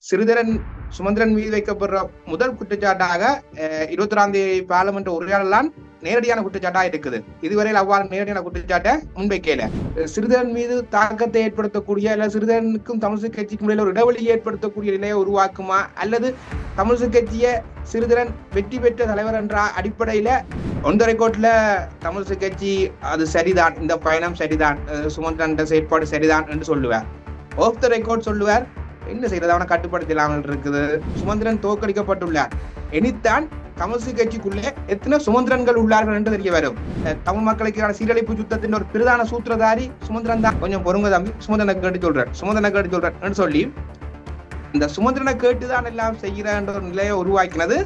சிறிதரன் சுமந்திரன் மீது வைக்கப்படுற முதல் குற்றச்சாட்டாக 21ஆம் தேதி பார்லிமெண்ட் உரையாடலாம் நேரடியான குற்றச்சாட்டாக இருக்குது. இதுவரையில் அவ்வாறு நேரடியான குற்றச்சாட்டை முன்வைக்கல. சிறிதரன் மீது தாக்கத்தை ஏற்படுத்தக்கூடிய அல்ல சிறிதரனுக்கும் தமிழிசை கட்சிக்கும் இடையில ஒரு இடைவெளியை ஏற்படுத்தக்கூடிய நிலையை உருவாக்குமா, அல்லது தமிழிசை கட்சியை சிறிதரன் வெற்றி பெற்ற தலைவர் என்ற அடிப்படையில ஒன்றரை கோட்டில தமிழிசை கட்சி அது சரிதான், இந்த பயணம் சரிதான், சுமந்திரன் செயற்பாடு சரிதான் என்று சொல்லுவார். ஆஃப் த ரெக்கார்ட் சொல்லுவார், என்ன செய்யறது, அவனை கட்டுப்படுத்த இல்லாமல் இருக்குது, சுமந்திரன் தோற்கடிக்கப்பட்டுள்ளார். இனித்தான் தமிழிசை கட்சிக்குள்ளே எத்தனை சுமந்திரன்கள் உள்ளார்கள் என்று தெரிய வரும். தமிழ் மக்களுக்கான சீரழிப்பு யுத்தத்தின் ஒரு பிரதான சூத்திரதாரி சுமந்திரன் தான். கொஞ்சம் பொறுங்க தம்பி, சுமந்திரனை கேட்டு சொல்றேன் என்று சொல்லி இந்த சுமந்திரனை கேட்டுதான் எல்லாம் செய்கிற என்ற ஒரு நிலையை உருவாக்கினது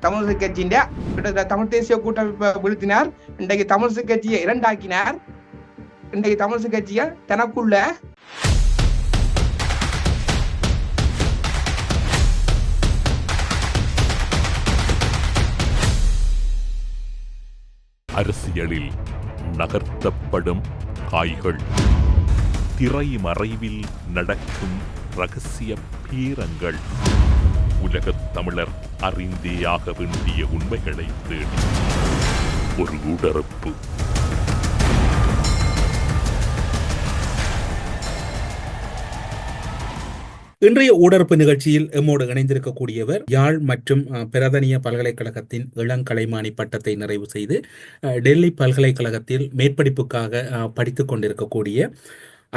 தமிழிசை கட்சியின் கிட்டத்தட்ட தமிழ் தேசிய கூட்டமைப்பை வீழ்த்தினார். இன்றைக்கு தமிழிசை கட்சியை இரண்டாக்கினார். இன்றைக்கு தமிழிசை கட்சியை தனக்குள்ள அரசியலில் நகர்த்தப்படும் காய்கள், திரைமறைவில் நடக்கும் இரகசிய பேரங்கள், உலகத் தமிழர் அறிந்தேயாக வேண்டிய உண்மைகளை தேடி ஒரு உடறுப்பு. இன்றைய ஊடறுப்பு நிகழ்ச்சியில் எம்மோடு இணைந்திருக்கக்கூடியவர் யாழ் மற்றும் பிரதனிய பல்கலைக்கழகத்தின் இளங்கலைமானி பட்டத்தை நிறைவு செய்து டெல்லி பல்கலைக்கழகத்தில் மேற்படிப்புக்காக படித்துக் கொண்டிருக்கக்கூடிய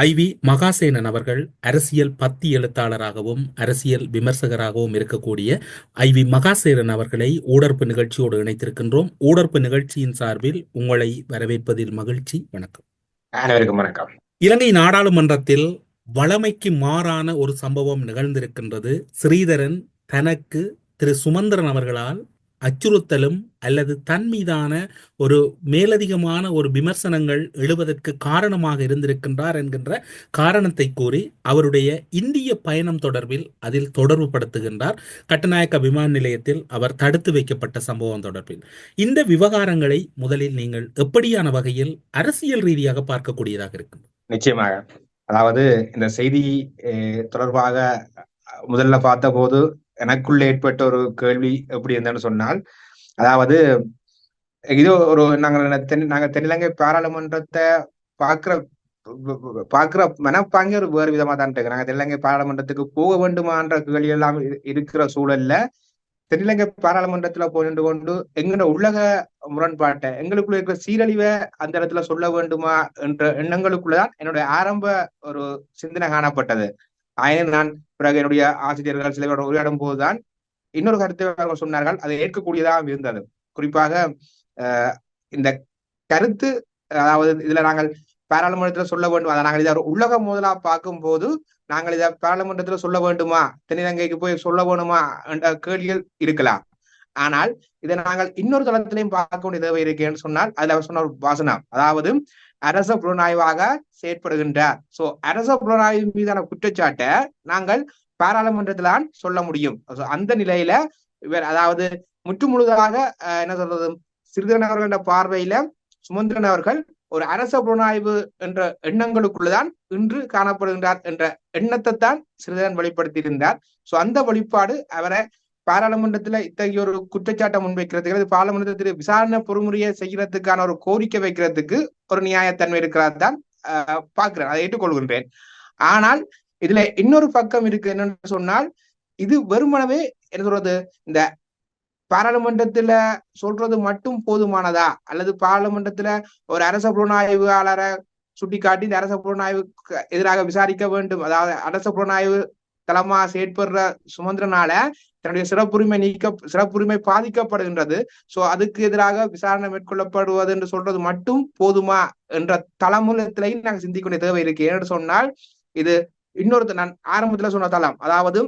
ஐவி மகாசேனன் அவர்கள். அரசியல் பத்தி எழுத்தாளராகவும் அரசியல் விமர்சகராகவும் இருக்கக்கூடிய ஐவி மகாசேனன் அவர்களை ஊடறுப்பு நிகழ்ச்சியோடு இணைத்திருக்கின்றோம். ஊடறுப்பு நிகழ்ச்சியின் சார்பில் உங்களை வரவேற்பதில் மகிழ்ச்சி. வணக்கம். அனைவருக்கும் வணக்கம். இலங்கை நாடாளுமன்றத்தில் வழமைக்கு மாறான ஒரு சம்பவம் நிகழ்ந்திருக்கின்றது. ஸ்ரீதரன் தனக்கு திரு சுமந்திரன் அவர்களால் அச்சுறுத்தலும் அல்லது தன் மீதான ஒரு மேலதிகமான ஒரு விமர்சனங்கள் எழுவதற்கு காரணமாக இருந்திருக்கின்றார் என்கின்ற காரணத்தை கூறி அவருடைய இந்திய பயணம் தொடர்பில் அதில் தொடர்பு படுத்துகின்றார். கட்டுநாயக்க விமான நிலையத்தில் அவர் தடுத்து வைக்கப்பட்ட சம்பவம் தொடர்பில். இந்த விவகாரங்களை முதலில் நீங்கள் எப்படியான வகையில் அரசியல் ரீதியாக பார்க்கக்கூடியதாக இருக்கும்? நிச்சயமாக, அதாவது இந்த செய்தி தொடர்பாக முதல்ல பார்த்த போது எனக்குள்ள ஏற்பட்ட ஒரு கேள்வி எப்படி இருந்தேன்னு சொன்னால், அதாவது இது ஒரு நாங்க தென்னிலங்கை பாராளுமன்றத்தை பாக்குற மனப்பாங்க ஒரு வேறு விதமா தான் இருக்கு. நாங்க தென்னிலங்கை பாராளுமன்றத்துக்கு போக வேண்டுமான்ற கேள்வி எல்லாம் இருக்கிற சூழல்ல தென்னிலங்கை பாராளுமன்றத்துல போயிட்டு கொண்டு எங்களோட உலக முரண்பாட்டை, எங்களுக்குள்ள இருக்கிற சீரழிவை அந்த இடத்துல சொல்ல வேண்டுமா என்ற எண்ணங்களுக்குள்ளதான் என்னுடைய ஆரம்ப ஒரு சிந்தனை காணப்பட்டது. ஆயினும் நான் பிறகு என்னுடைய ஆசிரியர்கள் சிலரோட உரையாடும் போதுதான் இன்னொரு கருத்தை சொன்னார்கள், அதை ஏற்கக்கூடியதாக இருந்தது. குறிப்பாக இந்த கருத்து, அதாவது இதுல நாங்கள் பாராளுமன்றத்துல சொல்ல வேண்டும், அதை நாங்கள் இதை ஒரு உலக முதலா பார்க்கும் போது நாங்கள் இதை பாராளுமன்றத்துல சொல்ல வேண்டுமா, தென்னிலங்கைக்கு போய் சொல்ல வேணுமா என்ற கேள்விகள் இருக்கலாம். ஆனால் இதை நாங்கள் இன்னொரு தளத்திலையும் பார்க்க வேண்டிய தேவை இருக்கேன்னு சொன்னால் அதுல அவர் சொன்ன ஒரு வாசனம், அதாவது அரச புலனாய்வாக செயற்படுகின்றார். சோ அரச புலனாய்வு மீதான குற்றச்சாட்டை நாங்கள் பாராளுமன்றத்தில்தான் சொல்ல முடியும். அந்த நிலையில இவர், அதாவது முற்று முழுதாக என்ன சொல்றது, சிறிதரன் அவர்கள பார்வையில சுமந்திரன் அவர்கள் ஒரு அரச புலனாய்வு என்ற எண்ணங்களுக்குள்ளதான் இன்று காணப்படுகின்றார் என்ற எண்ணத்தை தான் சிறிதரன் வெளிப்படுத்தியிருந்தார். சோ அந்த வெளிப்பாடு அவரை பாராளுமன்றத்துல இத்தகைய ஒரு குற்றச்சாட்டை முன்வைக்கிறதுக்கு, பாராளுமன்றத்தில் விசாரணை பொறுமுறையை செய்யறதுக்கான ஒரு கோரிக்கை வைக்கிறதுக்கு ஒரு நியாயத்தன்மை இருக்கிறது தான் பாக்குறேன், அதை ஏற்றுக்கொள்கின்றேன். ஆனால் இதுல இன்னொரு பக்கம் இருக்கு. என்னன்னு சொன்னால், இது வெறுமனவே என்ன சொல்றது, இந்த பாராளுமன்றத்துல சொல்றது மட்டும் போதுமானதா, அல்லது பாராளுமன்றத்துல ஒரு அரச புலனாய்வாளரை சுட்டி காட்டி இந்த அரச புலனாய்வுக்கு எதிராக விசாரிக்க வேண்டும், அதாவது அரச புலனாய்வு தளமா செயற்படுற சுமந்திரனால தன்னுடைய சிறப்புரிமை பாதிக்கப்படுகின்றது, சோ அதுக்கு எதிராக விசாரணை மேற்கொள்ளப்படுவது என்று சொல்றது மட்டும் போதுமா என்ற தளமூலத்திலையும் நாங்கள் சிந்திக்க தேவை இருக்கு. ஏன்னு சொன்னால், இது இன்னொரு நான் ஆரம்பத்துல சொன்ன தளம், அதாவது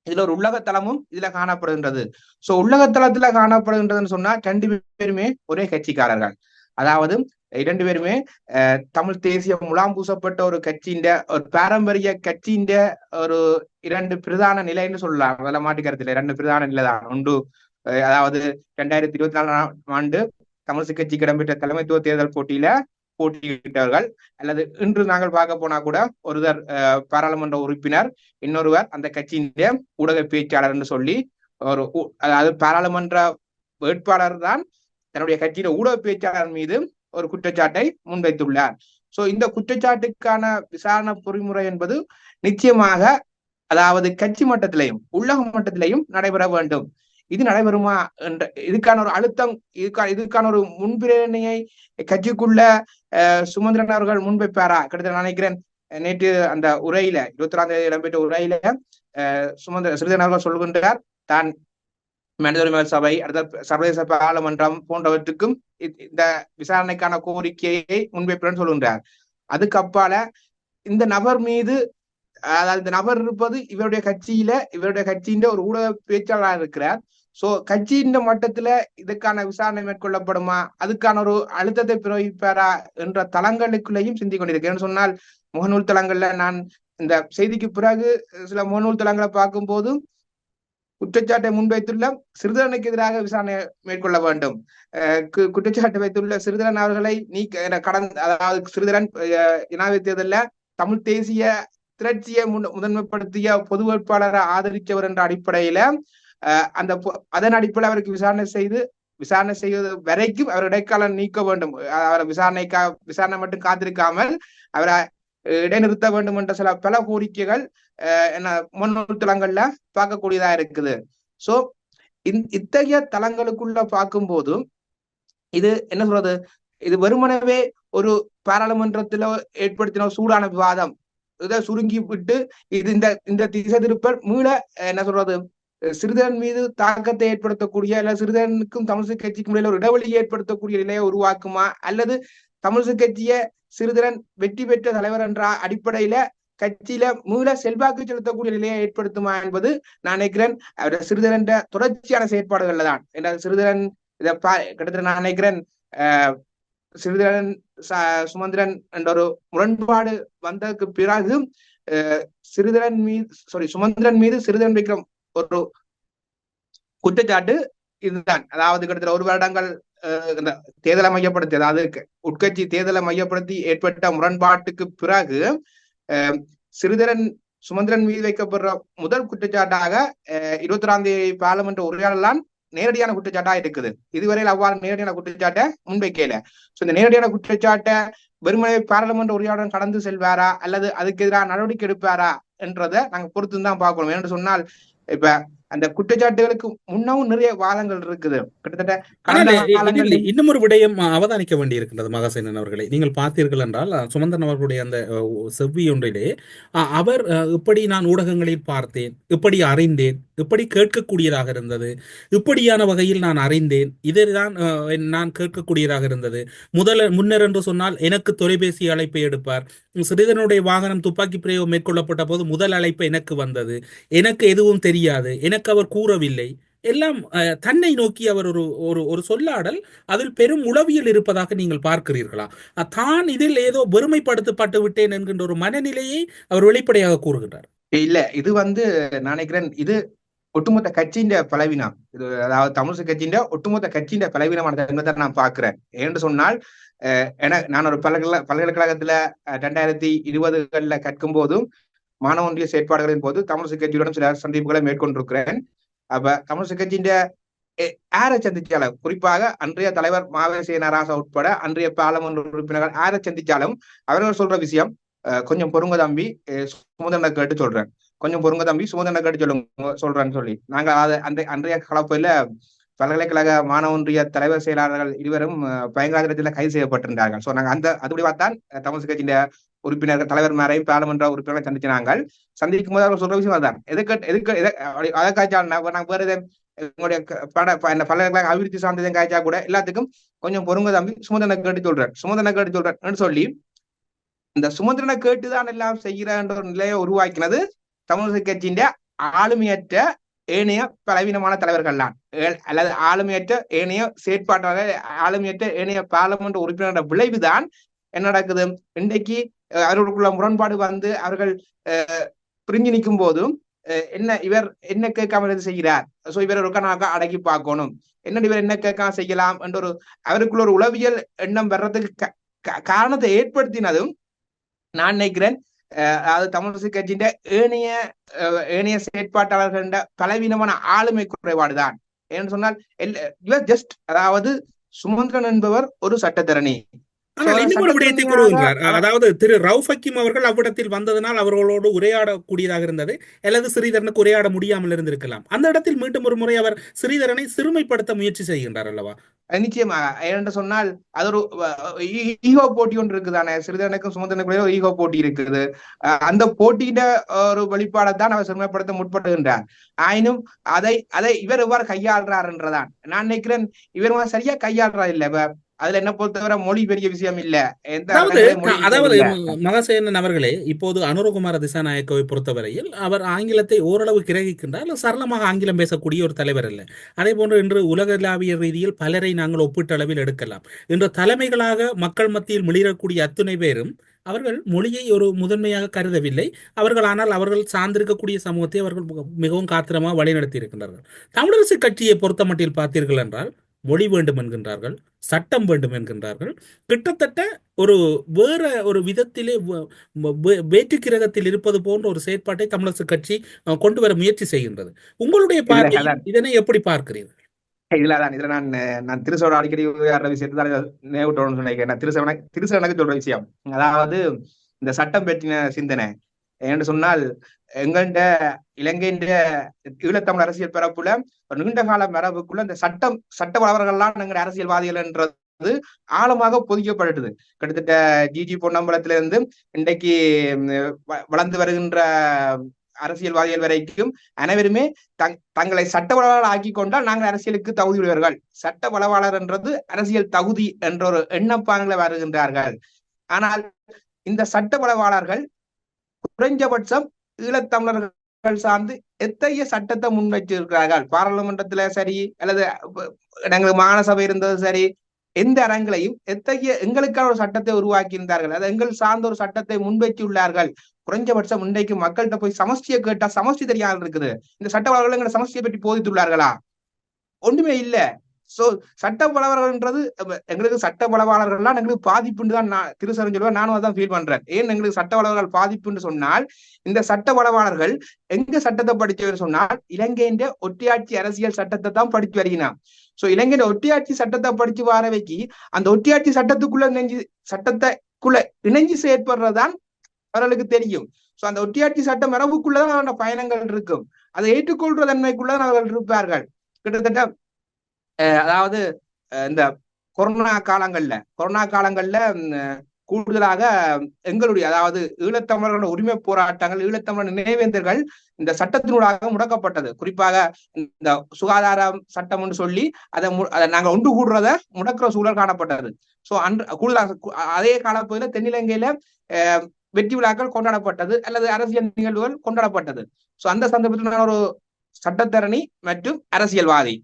இதுல ஒரு உலக தளமும் இதுல காணப்படுகின்றது. சோ உலக தளத்துல காணப்படுகின்றதுன்னு சொன்னா ரெண்டு பேருமே ஒரே கட்சிக்காரர்கள், அதாவது இரண்டு பேருமே தமிழ் தேசிய முலாம் பூசப்பட்ட ஒரு கட்சியின் ஒரு பாரம்பரிய கட்சியின் ஒரு இரண்டு பிரதான நிலைன்னு சொல்லலாம். அதெல்லாம் மாட்டுக்கருத்துல இரண்டு பிரதான நிலைதான் உண்டு. அதாவது 2024 ஆண்டு தமிழிசை கட்சிக்கு இடம்பெற்ற தலைமைத்துவ தேர்தல் போட்டியில போட்டியிட்டவர்கள், அல்லது இன்று நாங்கள் பார்க்க போனா கூட ஒருவர் பாராளுமன்ற உறுப்பினர், இன்னொருவர் அந்த கட்சியின் ஊடக பேச்சாளர் என்று சொல்லி அதாவது பாராளுமன்ற வேட்பாளர் தான் தன்னுடைய கட்சியில ஊடக பேச்சாளர் மீது ஒரு குற்றச்சாட்டை முன்வைத்துள்ளார். சோ இந்த குற்றச்சாட்டுக்கான விசாரணை பொறிமுறை என்பது நிச்சயமாக அதாவது கட்சி மட்டத்திலையும் உள்ளக மட்டத்திலையும் நடைபெற வேண்டும். இது நடைபெறுமா என்ற இதுக்கான ஒரு அழுத்தம், இதுக்கான ஒரு முன்பிரணையை கட்சிக்குள்ள சுமந்திரன் அவர்கள் முன்வைப்பாரா? கிட்டத்தட்ட நினைக்கிறேன் நேற்று அந்த உரையில 21ஆம் தேதி இடம்பெற்ற உரையில ஸ்ரீதரன் அவர்கள் சொல்கின்றார், தான் மனித உரிமை சபை, அடுத்த சர்வதேச பாராளுமன்றம் போன்றவற்றுக்கும் இந்த விசாரணைக்கான கோரிக்கையை முன்வைப்பேன்னு சொல்கின்றார். அதுக்கு அப்பால இந்த நபர் மீது, அதாவது இந்த நபர் இருப்பது இவருடைய கட்சியின் ஒரு ஊடக பேச்சாளராக இருக்கிறார். சோ கட்சியின் மட்டத்துல இதுக்கான விசாரணை மேற்கொள்ளப்படுமா, அதுக்கான ஒரு அழுத்தத்தை பிரயோகிப்பாரா என்ற தளங்களுக்குள்ளேயும் சிந்திக் கொண்டிருக்கிறேன். சொன்னால் முகநூல் தளங்கள்ல நான் இந்த செய்திக்கு பிறகு சில முகநூல் தளங்களை பார்க்கும் போது குற்றச்சாட்டை முன்வைத்துள்ள சிறிதரனுக்கு எதிராக விசாரணை மேற்கொள்ள வேண்டும், குற்றச்சாட்டை வைத்துள்ள சிறிதரன் அவர்களை அதாவது சிறிதரன் ஜனாதிபதி தேர்தலில் தமிழ் தேசிய திரட்சியை முதன்மைப்படுத்திய பொது வேட்பாளரை ஆதரித்தவர் என்ற அடிப்படையில அதன் அடிப்படையில் அவருக்கு விசாரணை செய்வது வரைக்கும் அவர் இடைக்காலம் நீக்க வேண்டும், அவரை விசாரணை மட்டும் காத்திருக்காமல் அவரை இடைநிறுத்த வேண்டும் என்ற சில பல கோரிக்கைகள் முன்னூறு தளங்கள்ல பார்க்கக்கூடியதா இருக்குது. சோ இத்தகைய தளங்களுக்குள்ள பார்க்கும் போது இது என்ன சொல்றது, இது வெறுமனவே ஒரு பாராளுமன்றத்துல ஏற்படுத்தின சூடான விவாதம் இதை சுருங்கி விட்டு இது இந்த திசை திருப்பல் மீள என்ன சொல்றது, சிறிதரன் மீது தாக்கத்தை ஏற்படுத்தக்கூடிய, அல்ல சிறிதரனுக்கும் தமிழிசை கட்சிக்கும் இடையில ஒரு இடைவெளியை ஏற்படுத்தக்கூடிய நிலையை உருவாக்குமா, அல்லது தமிழிசை கட்சிய சிறிதரன் வெற்றி பெற்ற தலைவர் என்ற அடிப்படையில கட்சியில மீள செல்வாக்கு செலுத்தக்கூடிய நிலையை ஏற்படுத்துமா என்பது நான் நினைக்கிறேன் சிறிதரன் தொடர்ச்சியான செயற்பாடுகள்ல தான். என்ற சிறிதரன் இதை கிட்டத்தட்ட நான் நினைக்கிறேன் சிறிதரன் சுமந்திரன் என்ற ஒரு முரண்பாடு வந்ததுக்கு பிறகு சுமந்திரன் மீது சிறிதரன் வைக்கிற ஒரு குற்றச்சாட்டு இதுதான். அதாவது கிட்டத்தட்ட 1 வருடங்கள் இந்த தேர்தலை மையப்படுத்தி, அதாவது உட்கட்சி தேர்தலை மையப்படுத்தி ஏற்பட்ட முரண்பாட்டுக்கு பிறகு சுமந்திரன் மீது வைக்கப்படுற முதல் குற்றச்சாட்டாக 21ஆம் தேதி பாராளுமன்ற உரையாடலாம் நேரடியான குற்றச்சாட்டா இருக்குது. இதுவரையில் அவ்வாறு நேரடியான குற்றச்சாட்டை முன்வைக்கல. சோ இந்த நேரடியான குற்றச்சாட்டை வெறுமனை பாராளுமன்ற உரையாடல் கடந்து செல்வாரா அல்லது அதுக்கு எதிராக நடவடிக்கை எடுப்பாரா என்றதை நாங்க பொறுத்துதான் பார்க்கணும். என்று சொன்னால் இப்ப அந்த குற்றச்சாட்டுகளுக்கு முன்னவும் நிறைய வாதங்கள் இருக்குது. கிட்டத்தட்ட இன்னும் ஒரு விடயம் அவதானிக்க வேண்டி இருக்கின்றது மகாசேனன் அவர்களை. நீங்கள் பார்த்தீர்கள் என்றால் சுமந்திரன் அவர்களுடைய அந்த செவ்வி ஒன்றிலே அவர் இப்படி நான் ஊடகங்களில் பார்த்தேன், இப்படி அறிந்தேன், இப்படி கேட்கக்கூடியதாக இருந்தது, இப்படியான வகையில் நான் அறிந்தேன், இதைதான் நான் கேட்கக்கூடியதாக இருந்தது. முன்னர் என்று சொன்னால் எனக்கு தொலைபேசி அழைப்பை எடுப்பார், சிறிதனுடைய வாகனம் துப்பாக்கி பிரயோகம் மேற்கொள்ளப்பட்ட போது முதல் அழைப்பு எனக்கு வந்தது, எனக்கு எதுவும் தெரியாது, எனக்கு அவர் கூறவில்லை, எல்லாம் தன்னை நோக்கி அவர் ஒரு சொல்லாடல், அதில் பெரும் உளவியல் இருப்பதாக நீங்கள் பார்க்கிறீர்களா? தான் இதில் ஏதோ பெருமைப்படுத்தப்பட்டு விட்டேன் என்கின்ற ஒரு மனநிலையை அவர் வெளிப்படையாக கூறுகின்றார். இல்ல, இது நினைக்கிறேன் இது ஒட்டுமொத்த கட்சியின் பலவீனம். இது அதாவது தமிழிசை கட்சியின் ஒட்டுமொத்த கட்சியின் பலவீனமானது என்பதை நான் பார்க்கிறேன். ஏன்னு சொன்னால் நான் ஒரு பல்கலைக்கழகத்துல 2020 கற்கும் போதும் மாணவ ஒன்றிய செயற்பாடுகளின் போது தமிழிசை கட்சியுடன் சில சந்திப்புகளை மேற்கொண்டிருக்கிறேன். அப்ப தமிழிசை கட்சியின் யாரை சந்திச்சாலும், குறிப்பாக அன்றைய தலைவர் மாவேசே நராசா உட்பட அன்றைய பாராளுமன்ற உறுப்பினர்கள் யாரை சந்திச்சாலும் அவர்கள் சொல்ற விஷயம், கொஞ்சம் பொறுங்க தம்பி, சுமந்திரனை கேட்டு சொல்றேன், கொஞ்சம் பொறுங்க தம்பி, சுமந்திரனை கேட்டு சொல்றேன்னு சொல்லி நாங்க அன்றைய கலப்பையில பல்கலைக்கழக மாணவ ஒன்றிய தலைவர் செயலாளர்கள் இருவரும் பயங்கரவாதத்தில் கைது செய்யப்பட்டிருந்தார்கள். சோ நாங்க அதுபடி பார்த்தான் தமிழிசை கட்சியின் உறுப்பினர்கள் தலைவர் மேரையும் பாராளுமன்ற உறுப்பினர்களை சந்திச்சினாங்கள். சந்திக்கும் போது அவர் சொல்ற விஷயம் அதுதான். அதை காய்ச்சால் நாங்க வேற எங்களுடைய பல்கலைக்கழக அபிவிருத்தி சார்ந்ததை காய்ச்சா கூட எல்லாத்துக்கும் கொஞ்சம் பொறுங்க தம்பி, சுமந்திரனை கேட்டு சொல்றேன்னு சொல்லி இந்த சுமந்திரனை கேட்டுதான் எல்லாம் செய்கிறன்ற ஒரு நிலையை உருவாக்கினது தமிழிசை கட்சியின் ஆளுமையற்ற ஏனைய பலவீனமான தலைவர்கள்லாம், அல்லது ஆளுமையற்ற ஏனைய செயற்பாட்டாளர், ஆளுமையற்ற ஏனைய பாராளுமன்ற உறுப்பினரோட விளைவுதான் என்ன நடக்குது. இன்றைக்கு அவர்களுக்குள்ள முரண்பாடு வந்து அவர்கள் பிரிஞ்சு நிற்கும் போதும் இவர் என்ன கேட்காம எது செய்கிறார், சோ இவர் அடக்கி பார்க்கணும், இவர் என்ன கேட்காம செய்யலாம் என்ற அவருக்குள்ள ஒரு உளவியல் எண்ணம் வர்றதுக்கு காரணத்தை ஏற்படுத்தினதும் நான் நினைக்கிறேன் அதாவது தமிழரசு கட்சியின் ஏனைய செயற்பாட்டாளர்களின் பலவீனமான ஆளுமை குறைபாடுதான். ஏன்னு சொன்னால் ஜஸ்ட் அதாவது சுமந்திரன் என்பவர் ஒரு சட்டத்தரணி. ஆனால் இன்னும் ஒரு விடயத்தை கூறுகின்றார். அதாவது திரு ரவுஃப் ஹக்கீம் அவர்கள் அவ்விடத்தில் வந்ததனால் அவர்களோடு உரையாடக்கூடியதாக இருந்தது, அல்லது ஸ்ரீதரனுக்கு உரையாட முடியாமல் இருந்திருக்கலாம். அந்த இடத்தில் மீண்டும் ஒரு முறை அவர் ஸ்ரீதரனை சிறுமைப்படுத்த முயற்சி செய்கின்றார் அல்லவா? நிச்சயமா. ஏன்னு சொன்னால் அது ஒரு ஈகோ போட்டி ஒன்று இருக்குதானே, ஸ்ரீதரனுக்கும் சுமந்திரனுக்குள்ளே ஒரு ஈகோ போட்டி இருக்குது. அந்த போட்டியிட ஒரு வெளிப்பாடைத்தான் அவர் சிறுமைப்படுத்த முற்படுகின்றார். ஆயினும் அதை இவர் எவ்வாறு கையாளுறார் என்றதான் நான் நினைக்கிறேன். இவர் சரியா கையாளுறா இல்ல. அதுல என்ன பொறுத்தவரை மொழி பெரிய விஷயம் இல்ல. அதாவது மகாசேனன் அவர்களே, இப்போது அனுரகுமார திசாநாயக்கவை பொறுத்தவரையில் அவர் ஆங்கிலத்தை ஓரளவு கிரகிக்கின்றார், சரளமாக ஆங்கிலம் பேசக்கூடிய ஒரு தலைவர் அல்ல. அதே போன்று இன்று உலகளாவிய ரீதியில் பலரை நாங்கள் ஒப்பீட்டளவில் எடுக்கலாம். இன்று தலைமைகளாக மக்கள் மத்தியில் மிளிரக்கூடிய அத்துணை பேரும் அவர்கள் மொழியை ஒரு முதன்மையாக கருதவில்லை. அவர்கள் சார்ந்திருக்கக்கூடிய சமூகத்தை அவர்கள் மிகவும் காத்திரமாக வழிநடத்தி இருக்கின்றார்கள். தமிழரசு கட்சியை பொறுத்த மட்டில் பார்த்தீர்கள் என்றால் மொழி வேண்டும் என்கின்றார்கள், சட்டம் வேண்டும் என்கின்றார்கள். கிட்டத்தட்ட வேற ஒரு விதத்திலே வேற்று கிரகத்தில் இருப்பது போன்ற ஒரு செயற்பாட்டை தமிழரசு கட்சி கொண்டு வர முயற்சி செய்கின்றது. உங்களுடைய பார்வை இதனை எப்படி பார்க்கிறீர்கள்? இதுல நான் திருசோட அடிக்கடி விஷயத்தை தான் நினைவுட்டோம்னு நினைக்கிறேன். திருசவனுக்கு சொல்ற விஷயம், அதாவது இந்த சட்டம் பற்றின சிந்தனை என்று சொன்னால் எங்கள்ட இலங்கையின் ஈழத்தமிழ் அரசியல் பரப்புல ஒரு நீண்ட கால மரபுக்குள்ள இந்த சட்ட வளவர்கள்லாம் எங்க அரசியல்வாதிகள் என்றது ஆழமாக பொதிக்கப்பட்டது. கிட்டத்தட்ட ஜிஜி பொன்னம்பலத்தில இருந்து இன்றைக்கு வளர்ந்து வருகின்ற அரசியல்வாதிகள் வரைக்கும் அனைவருமே தங்களை சட்ட வளவாளர் ஆக்கி கொண்டால் நாங்கள் அரசியலுக்கு தகுதி உடையவர்கள், சட்ட வளவாளர் என்றது அரசியல் தகுதி என்ற ஒரு எண்ணப்பாங்களை வருகின்றார்கள். ஆனால் இந்த சட்ட வளவாளர்கள் குறைஞ்சபட்சம் ஈழத்தமிழர்கள் சார்ந்து எத்தகைய சட்டத்தை முன்வைச்சிருக்கிறார்கள்? பாராளுமன்றத்துல சரி, அல்லது எங்களுக்கு மாகாண சபை இருந்தது சரி, எந்த அரங்களையும் எங்களுக்கான ஒரு சட்டத்தை உருவாக்கி இருந்தார்கள், அது எங்கள் சார்ந்த ஒரு சட்டத்தை முன்வைத்துள்ளார்கள். குறைஞ்சபட்சம் இன்றைக்கு மக்கள்கிட்ட போய் சமஷ்டியை கேட்டா சமஷ்டி தெரியாமல் இருக்குது. இந்த சட்டவாளர்கள் எங்களை சமஷ்டியை பற்றி போதித்துள்ளார்களா? ஒன்றுமே இல்லை. சோ சட்ட வளவர்கள்ன்றது எங்களுக்கு சட்ட வளவாளர்கள்லாம் எங்களுக்கு பாதிப்புன்னு தான் நான் திருசரன் சொல்லுவேன். நானும் அதான் ஃபீல் பண்றேன். ஏன் எங்களுக்கு சட்ட வளவர்கள் பாதிப்புன்னு சொன்னால், இந்த சட்ட வளவாளர்கள் எங்க சட்டத்தை படிச்சவர் சொன்னால் இலங்கையின் ஒற்றையாட்சி அரசியல் சட்டத்தை தான் படிச்சு வருகிறான். சோ இலங்கையின் ஒற்றையாட்சி சட்டத்தை படிச்சு வர வைக்கி அந்த ஒற்றையாட்சி சட்டத்துக்குள்ள இணைஞ்சு செயற்படுறதுதான் அவர்களுக்கு தெரியும். சோ அந்த ஒற்றையாட்சி சட்டம் மரபுக்குள்ளதான் அவரோட பயணங்கள் இருக்கும். அதை ஏற்றுக்கொள்ற தன்மைக்குள்ளதான் அவர்கள் இருப்பார்கள். கிட்டத்தட்ட அதாவது இந்த கொரோனா காலங்கள்ல கூடுதலாக எங்களுடைய அதாவது ஈழத்தமிழர்களோட உரிமை போராட்டங்கள், ஈழத்தமிழர் நினைவேந்தர்கள் இந்த சட்டத்தினூடாக முடக்கப்பட்டது. குறிப்பாக இந்த சுகாதார சட்டம் என்று சொல்லி அதை நாங்கள் ஒன்று கூடுறத முடக்கிற சூழல் காணப்பட்டது. சோ கூடுதலாக அதே காலப்பகுதியில தென்னிலங்கையில வெற்றி விழாக்கள் கொண்டாடப்பட்டது, அல்லது அரசியல் நிகழ்வுகள் கொண்டாடப்பட்டது. சோ அந்த சந்தர்ப்பத்தில் ஒரு சட்டத்தரணி மற்றும் அரசியல்வாதி,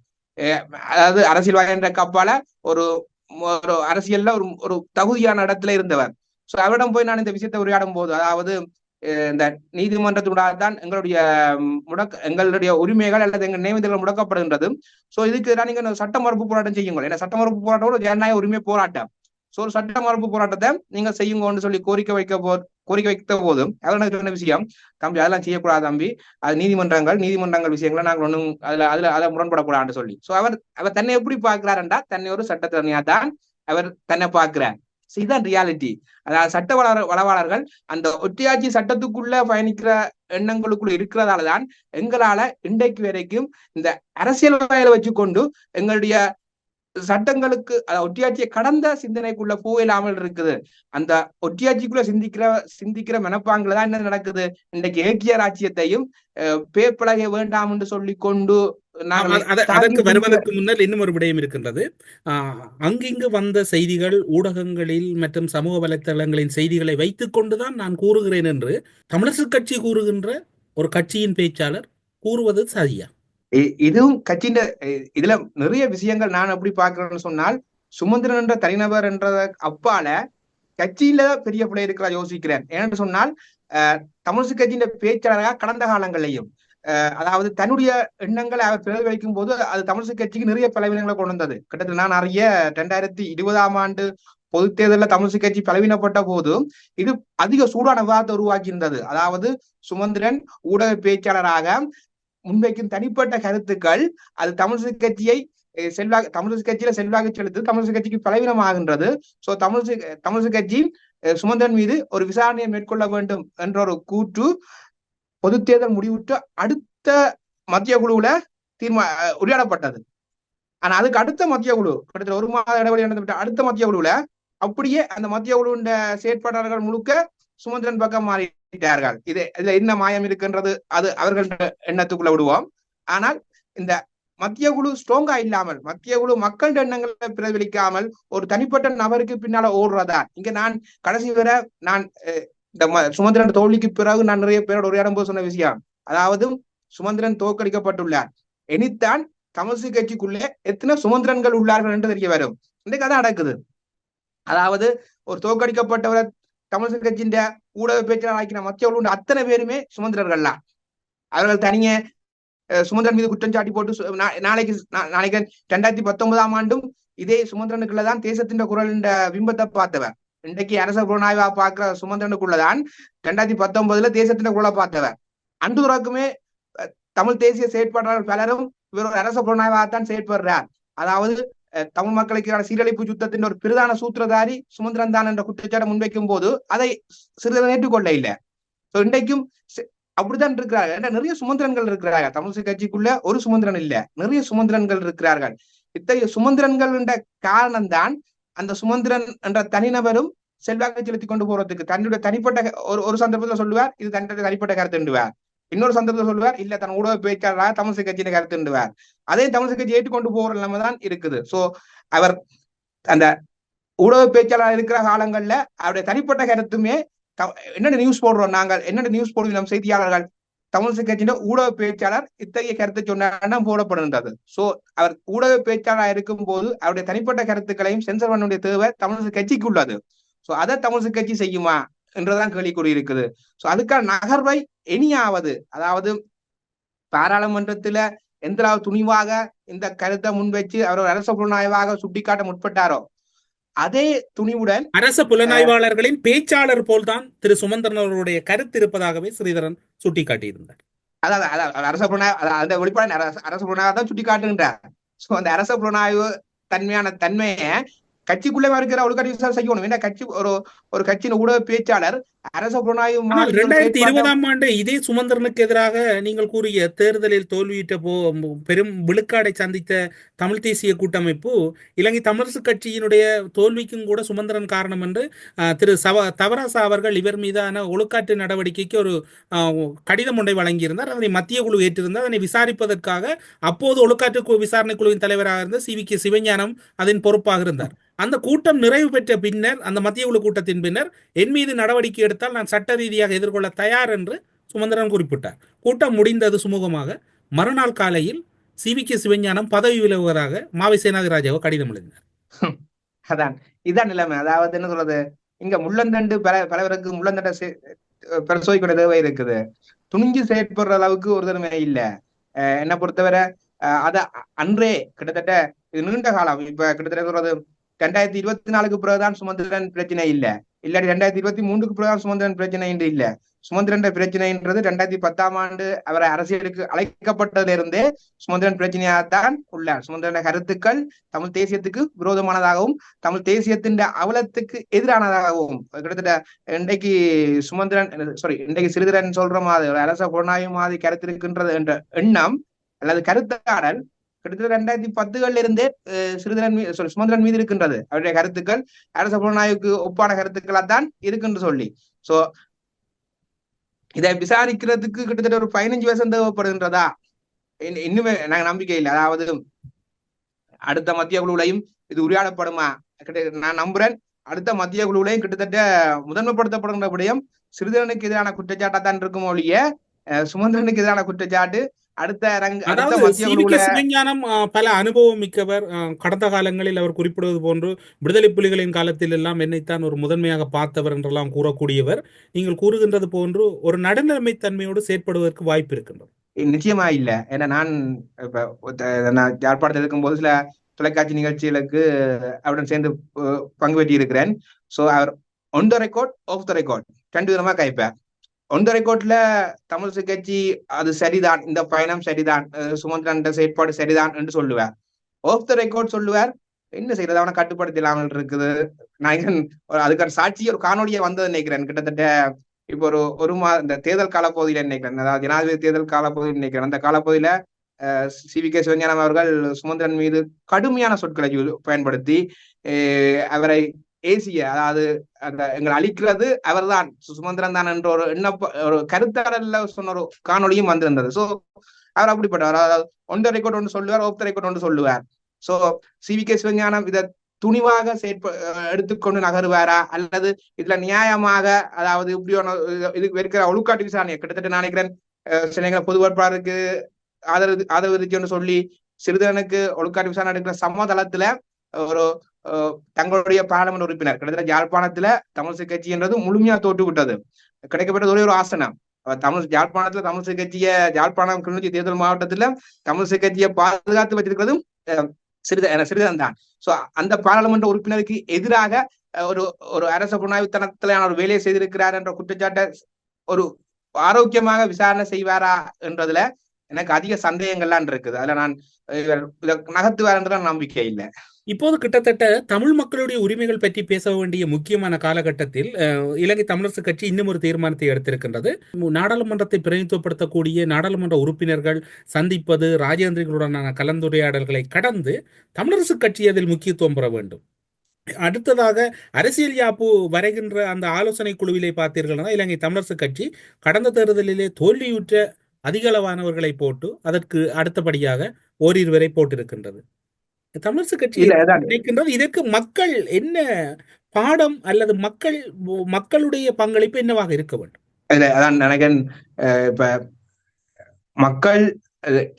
அதாவது அரசியல்வாதி என்ற கப்பால ஒரு அரசியல்ல ஒரு தகுதியான இடத்துல இருந்தவர். சோ அவரிடம் போய் நான் இந்த விஷயத்தை உரையாடும் போது, அதாவது இந்த நீதிமன்றத்தினூடாக தான் எங்களுடைய உரிமைகள் அல்லது எங்கள் நியமனங்கள் முடக்கப்படுகின்றது. சோ இதுக்கு நீங்க சட்ட மறுப்பு போராட்டம் செய்யுங்கள். ஏன்னா சட்ட மறுப்பு போராட்டம் ஒரு ஜனநாயக உரிமை போராட்டம். சோ ஒரு சட்ட மறுப்பு போராட்டத்தை நீங்க செய்யுங்கன்னு சொல்லி கோரிக்கை வைத்த போதும் சொன்ன விஷயம், தம்பி அதெல்லாம் செய்யக்கூடாது தம்பி, அது நீதிமன்றங்கள் விஷயங்களை நாங்கள் ஒன்றும் அதை முரண்படக்கூடாதுன்னு சொல்லி. சோ அவர் தன்னை எப்படி பார்க்கிறாருன்றா, தன்னை ஒரு சட்டத்தரணியா தான் அவர் தன்னை பார்க்கிறார். இதுதான் ரியாலிட்டி. அதாவது சட்ட வளவாளர்கள் அந்த ஒற்றையாட்சி சட்டத்துக்குள்ள பயணிக்கிற எண்ணங்களுக்குள்ள இருக்கிறதாலதான் எங்களால இன்றைக்கு வரைக்கும் இந்த அரசியல்வாதிகளை வச்சுக்கொண்டு எங்களுடைய சட்டங்களுக்கு ஒற்றையாட்சியை கடந்த சிந்தனைக்குள்ள போயிடாமல் இருக்குது. அந்த ஒற்றையாட்சிக்குள்ள சிந்திக்கிற மனப்பாங்குல தான் என்ன நடக்குது? இன்றைக்கு ஏக்கிய ராஜ்யத்தையும் பேப்பழக வேண்டாம் என்று சொல்லி கொண்டு அதற்கு வருவதற்கு முன்னர் இன்னும் ஒரு விடயம் இருக்கின்றது. அங்கிங்கு வந்த செய்திகள் ஊடகங்களில் மற்றும் சமூக வலைத்தளங்களின் செய்திகளை வைத்துக் கொண்டுதான் நான் கூறுகிறேன் என்று தமிழரசு கட்சி கூறுகின்ற ஒரு கட்சியின் பேச்சாளர் கூறுவது சரியா? இதுவும் கட்சியின் இதுல நிறைய விஷயங்கள் நான் எப்படி பாக்குறேன்னு சொன்னால், சுமந்திரன் என்ற தனிநபர் என்ற அப்பால கட்சியில பெரிய பிள்ளை இருக்கிறா யோசிக்கிறேன். ஏன்னு சொன்னால் தமிழரசு கட்சியின் பேச்சாளராக கடந்த காலங்களையும் அதாவது தன்னுடைய எண்ணங்களை அவர் பிரதிபலிக்கும் போது அது தமிழிசை கட்சிக்கு நிறைய பலவீனங்களை கொண்டு வந்தது. கிட்டத்தட்ட நான் அறிய 2020ஆம் ஆண்டு பொது தேர்தலில் தமிழிசை கட்சி பலவீனப்பட்ட போது இது அதிக சூடான விவாதத்தை உருவாக்கி இருந்தது. அதாவது சுமந்திரன் ஊடக பேச்சாளராக முன்வைக்கும் தனிப்பட்ட கருத்துக்கள் அது தமிழிசை கட்சியை தமிழிசை கட்சியில செல்வாக்கு செலுத்து தமிழிசை கட்சிக்கு பலவீனமாகின்றது. சோ தமிழிசை கட்சி சுமந்திரன் மீது ஒரு விசாரணையை மேற்கொள்ள வேண்டும் என்ற ஒரு கூற்று பொது தேர்தல் முடிவுற்று அடுத்த மத்திய குழுவுல உரையாடப்பட்டது. ஆனா அதுக்கு அடுத்த மத்திய குழு கிட்டத்தட்ட ஒரு மாத இடைவெளி நடந்துவிட்ட அடுத்த மத்திய குழுவுல அப்படியே அந்த மத்திய குழுவின் செயற்பாட்டாளர்கள் முழுக்க சுமந்திரன் பக்கம் மாறிட்டார்கள். இதுல என்ன மாயம் இருக்குன்றது அது அவர்கள் எண்ணத்துக்குள்ள விடுவோம். ஆனால் இந்த மத்திய குழு ஸ்ட்ராங்கா இல்லாமல், மத்திய குழு மக்கள் எண்ணங்களை பிரதிபலிக்காமல் ஒரு தனிப்பட்ட நபருக்கு பின்னால ஓடுறதா இங்க நான் கடைசி வரை நான் இந்த சுமந்திரன் தோல்விக்கு பிறகு நான் நிறைய பேரோட உரையாடும் போது சொன்ன விஷயம், அதாவது சுமந்திரன் தோற்கடிக்கப்பட்டுள்ளார், இனித்தான் தமிழிசை கட்சிக்குள்ளே எத்தனை சுமந்திரன்கள் உள்ளார்கள் என்று தெரிய வரும். இந்த கதை நடக்குது. அதாவது ஒரு தோற்கடிக்கப்பட்டவரை தமிழிசை கட்சியின் ஊடக பேச்சாளர் ஆக்கின மத்திய குழு அத்தனை பேருமே சுமந்திரர்கள்லாம். அவர்கள் தனியே சுமந்திரன் மீது குற்றம் சாட்டி போட்டு நாளைக்கு 2019ஆம் ஆண்டும் இதே சுமந்திரனுக்குள்ளதான் தேசத்தின் குரல் பிம்பத்தை பார்த்தவர். இன்றைக்கு அரச புலனாய்வா பார்க்கிற சுமந்திரனுக்குள்ளதான் 2019 தேசத்தின் குரலை பார்த்தவர். அன்று துறக்குமே தமிழ் தேசிய செயற்பாட்டாளர் பலரும் இவர் ஒரு அரச புலனாய்வாகத்தான் செயற்படுறார். அதாவது தமிழ் மக்களுக்கான சீரழிப்பு யுத்தத்தின் ஒரு பிரதான சூத்திரதாரி சுமந்திரன் தான் என்ற குற்றச்சாட்டை முன்வைக்கும் போது அதை சிறிது ஏற்றுக்கொள்ள இல்லை. இன்றைக்கும் அப்படித்தான் இருக்கிறார்கள். நிறைய சுமந்திரன்கள் இருக்கிறார்கள் தமிழிசை கட்சிக்குள்ள. ஒரு சுமந்திரன் இல்ல, நிறைய சுமந்திரன்கள் இருக்கிறார்கள். இத்தகைய சுமந்திரன்கள் என்ற காரணம்தான் அந்த சுமந்திரன் என்ற தனிநபரும் செல்வாக்கு செலுத்தி கொண்டு போறதுக்கு தன்னுடைய தனிப்பட்ட ஒரு சந்தர்ப்பத்துல சொல்லுவார் இது தன்னுடைய தனிப்பட்ட கருத்துண்டுவார், இன்னொரு சந்தர்ப்பத்தில் சொல்லுவார் இல்ல தன் ஊடக பேச்சாளராக தமிழிசை கட்சியின் கருத்துண்டுவார். அதே தமிழிசை கட்சி ஏற்றுக்கொண்டு போகிற நிலைமை தான் இருக்குது. சோ அவர் அந்த ஊடக பேச்சாளராக இருக்கிற காலங்கள்ல அவருடைய தனிப்பட்ட கருத்துமே என்னென்ன நியூஸ் போடுறோம், நாங்கள் என்னென்ன நியூஸ் போடுவோம் நம் செய்தியாளர்கள், தமிழிசை கட்சியின் ஊடக பேச்சாளர் இத்தகைய கருத்தை சொன்னா போடப்படுகின்றது. சோ அவர் ஊடக பேச்சாளராக இருக்கும் போது அவருடைய தனிப்பட்ட கருத்துக்களையும் சென்சர் பண்ண வேண்டிய தேவை தமிழிசை கட்சிக்கு உள்ளது. சோ அதை தமிழிசை கட்சி செய்யுமா என்றுதான் கேள்விக்குறி இருக்குது. சோ அதுக்கான நகர்வை இனியாவது, அதாவது பாராளுமன்றத்துல எந்த துணிவாக இந்த கருத்தை முன்வச்சு அவர் அரச புலனாய்வாக சுட்டிக்காட்ட முற்பட்டாரோ அதே துணிவுடன் அரச புலனாய்வாளர்களின் பேச்சாளர் போல்தான் திரு சுமந்திரன் அவர்களுடைய கருத்து இருப்பதாகவே ஸ்ரீதரன் சுட்டிக்காட்டியிருந்தார். அதாவது அரச புலனாய்வு அந்த வெளிப்பாடு அரச புலனாய்வு தான் சுட்டிக்காட்டுகின்றார். சோ அந்த அரச புலனாய்வு தன்மையை கட்சிக்குள்ளே இருக்கிற ஒழுங்காட்டி விசாரணை செய்யணும். ஏன்னா கட்சி ஒரு கட்சியின் ஊடக பேச்சாளர் அரச புலனாய்வு 2020ஆம் ஆண்டு இதே சுமந்திரனுக்கு எதிராக நீங்கள் கூறிய தேர்தலில் தோல்வியிட்ட பெரும் விழுக்காடை சந்தித்த தமிழ் தேசிய கூட்டமைப்பு இலங்கை தமிழரசு கட்சியினுடைய தோல்விக்கும் கூட சுமந்திரன் காரணம் என்று திரு தவராசா அவர்கள் இவர் மீதான ஒழுக்காற்று நடவடிக்கைக்கு ஒரு கடிதம் ஒன்றை வழங்கியிருந்தார். அதனை மத்திய குழு ஏற்றிருந்தார். அதனை விசாரிப்பதற்காக அப்போது ஒழுக்காற்று விசாரணை குழுவின் தலைவராக இருந்த CVK சிவஞானம் அதன் பொறுப்பாக இருந்தார். அந்த கூட்டம் நிறைவு பெற்ற பின்னர், அந்த மத்திய குழு கூட்டத்தின் பின்னர் என் மீது நடவடிக்கை எடுத்தால் நான் சட்ட ரீதியாக எதிர்கொள்ள தயார் என்று சுமந்திரன் குறிப்பிட்டார். கூட்டம் முடிந்தது சுமூகமாக. மறுநாள் காலையில் CVK சிவஞானம் பதவி விலகுவதாக மாவை சேனாதிராஜாவை கடிதம் எழுதினார். அதான் இதான் நிலைமை. அதாவது என்ன சொல்றது, இங்க முள்ளந்தண்டு பலவருக்கு முள்ளந்தண்டை பரிசோதிக்கிற தேவை இருக்குது. துணிஞ்சு செயற்படுற அளவுக்கு ஒரு தன்மை இல்லை. என்னை பொறுத்தவரை அத அன்றே கிட்டத்தட்ட இது நீண்ட காலம். இப்ப கிட்டத்தட்ட சொல்றது 2024க்கு பிறகுதான் சுமந்திரன் பிரச்சனை இல்ல, இல்லாட்டி 2023க்கு பிறகுதான் சுமந்திரன் பிரச்சனை என்று இல்ல. சுமந்திரன் பிரச்சனைன்றது 2010ஆம் ஆண்டு அவரை அரசியலுக்கு அழைக்கப்பட்டதுல இருந்தே சுமந்திரன் பிரச்சனையாகத்தான் உள்ளார். சுமந்திரன் கருத்துக்கள் தமிழ் தேசியத்துக்கு விரோதமானதாகவும் தமிழ் தேசியத்தின் அவலத்துக்கு எதிரானதாகவும் கிட்டத்தட்ட இன்றைக்கு இன்றைக்கு சிறிதரன் சொல்ற மாதிரி அரச புலனாய்வு மாதிரி கருத்து இருக்கின்றது என்ற எண்ணம் அல்லது கருத்தாடல் கிட்டத்தட்ட 2010களில் இருந்தே சுமந்திரன் மீது இருக்கின்றது. அவருடைய கருத்துக்கள் அரச புலனாய்வுக்கு ஒப்பான கருத்துக்களா தான் இருக்குன்னு சொல்லி. சோ இதை விசாரிக்கிறதுக்கு கிட்டத்தட்ட ஒரு 15 வருஷம் தேவைப்படுகின்றதா இன்னுமே நாங்க நம்பிக்கை இல்லை. அதாவது அடுத்த மத்திய குழுவிலையும் இது உரையாடப்படுமா நான் நம்புறேன். அடுத்த மத்திய குழுவிலையும் கிட்டத்தட்ட முதன்மைப்படுத்தப்படுகின்ற விடயம் சிறிதரனுக்கு எதிரான குற்றச்சாட்டா தான் இருக்கும் ஒழிய சுமந்திரனுக்கு எதிரான குற்றச்சாட்டு சிவஞானம் பல அனுபவம் மிக்கவர். கடந்த காலங்களில் அவர் குறிப்பிடுவது போன்று விடுதலை புலிகளின் காலத்தில் எல்லாம் என்னைத்தான் ஒரு முதன்மையாக பார்த்தவர் என்றெல்லாம் கூறக்கூடியவர். நீங்கள் கூறுகின்றது போன்று ஒரு நடுநிலைமை தன்மையோடு செயற்படுவதற்கு வாய்ப்பு இருக்கின்றது. நிச்சயமா இல்ல. ஏன்னா நான் இப்ப நான் யாழ்ப்பாணத்தில் இருக்கும்போது சில தொலைக்காட்சி நிகழ்ச்சிகளுக்கு அவருடன் சேர்ந்து பங்கு பெற்றி இருக்கிறேன். சோ அவர் on the record off the record 2 விதமா கைப்பார். ஒன் த ரெக்கார்ட்ல தமிழ் கட்சி அது சரிதான், இந்த பயணம் சரிதான், சுமந்திரன் செயற்பாடு சரிதான் என்று சொல்லுவார். ஆஃப் த ரெக்கார்ட் சொல்லுவார், என்ன செய்யறது, அவனை கட்டுப்படுத்த இல்லாமல் இருக்குது. நான் அதுக்கான சாட்சி ஒரு காணொலியை வந்தது நினைக்கிறேன். கிட்டத்தட்ட இப்போ ஒரு இந்த தேர்தல் காலப்பகுதியில நினைக்கிறேன், அதாவது ஜனாதிபதி தேர்தல் காலப்பகுதியில் நினைக்கிறேன். அந்த காலப்பகுதியில CVK சிவஞானம் அவர்கள் சுமந்திரன் மீது கடுமையான சொற்களை பயன்படுத்தி அவரை ஏசிய, அதாவது அந்த எங்களை அழிக்கிறது அவர்தான், சுமந்திரன் தான் என்ற ஒரு கருத்தாடல்ல சொன்ன ஒரு காணொலியும் வந்திருந்தது. சோ அவர் அப்படிப்பட்டவர், அதாவது ஒன் த ரெக்கார்ட் ஒன்று சொல்லுவார், ஆஃப் த ரெக்கார்ட் ஒன்று சொல்லுவார். சோ CVK சிவஞானம் இதை துணிவாக எடுத்துக்கொண்டு நகருவாரா, அல்லது இதுல நியாயமாக, அதாவது இப்படியான இதுக்கு இருக்கிற ஒழுக்காட்டு விசாரணை கிட்டத்தட்ட நினைக்கிறேன் சில பொது வேட்பாளருக்கு ஆதரவு சொல்லி சிறிதரனுக்கு ஒழுக்காட்டு விசாரணை எடுக்கிற சமதளத்துல ஒரு தங்களுடைய பாராளுமன்ற உறுப்பினர் கிட்டத்தட்ட யாழ்ப்பாணத்துல தமிழ் கட்சி என்றது முழுமையா தோற்று விட்டது. கிடைக்கப்பட்டது ஒரே ஒரு ஆசனம். யாழ்ப்பாணத்துல தமிழ் கட்சிய, யாழ்ப்பாணம் கிளிநொச்சி தேர்தல் மாவட்டத்துல தமிழ் கட்சியை பாதுகாத்து வச்சிருக்கிறதும் சிறிதன் தான். சோ அந்த பாராளுமன்ற உறுப்பினருக்கு எதிராக ஒரு அரச புலனாய்வுத்தனத்திலான ஒரு வேலையை செய்திருக்கிறார் என்ற குற்றச்சாட்டை ஒரு ஆரோக்கியமாக விசாரணை செய்வாரா என்றதுல எனக்கு அதிக சந்தேகங்கள்லாம் இருக்குது. அதுல நான் நகர்த்துவார் என்ற நம்பிக்கை இல்லை. இப்போது கிட்டத்தட்ட தமிழ் மக்களுடைய உரிமைகள் பற்றி பேச வேண்டிய முக்கியமான காலகட்டத்தில் இலங்கை தமிழரசு கட்சி இன்னும் ஒரு தீர்மானத்தை எடுத்திருக்கின்றது. நாடாளுமன்றத்தை பிரதிநிதித்துவப்படுத்தக்கூடிய நாடாளுமன்ற உறுப்பினர்கள் சந்திப்பது, ராஜேந்திரிகளுடனான கலந்துரையாடல்களை கடந்து தமிழரசு கட்சி அதில் முக்கியத்துவம் பெற வேண்டும். அடுத்ததாக அரசியல் யாப்பு வரைகின்ற அந்த ஆலோசனை குழுவிலே பார்த்தீர்கள், இலங்கை தமிழரசு கட்சி கடந்த தேர்தலிலே தோல்வியுற்ற அதிகளவானவர்களை போட்டு அதற்கு அடுத்தபடியாக ஓரிருவரை போட்டிருக்கின்றது. தமிழரசு கட்சி நினைக்கின்றது இதற்கு மக்கள் என்ன பாடம் அல்லது மக்களுடைய பங்களிப்பு என்னவாக இருக்க வேண்டும்? அதான் நினைக்கிறேன். இப்ப மக்கள்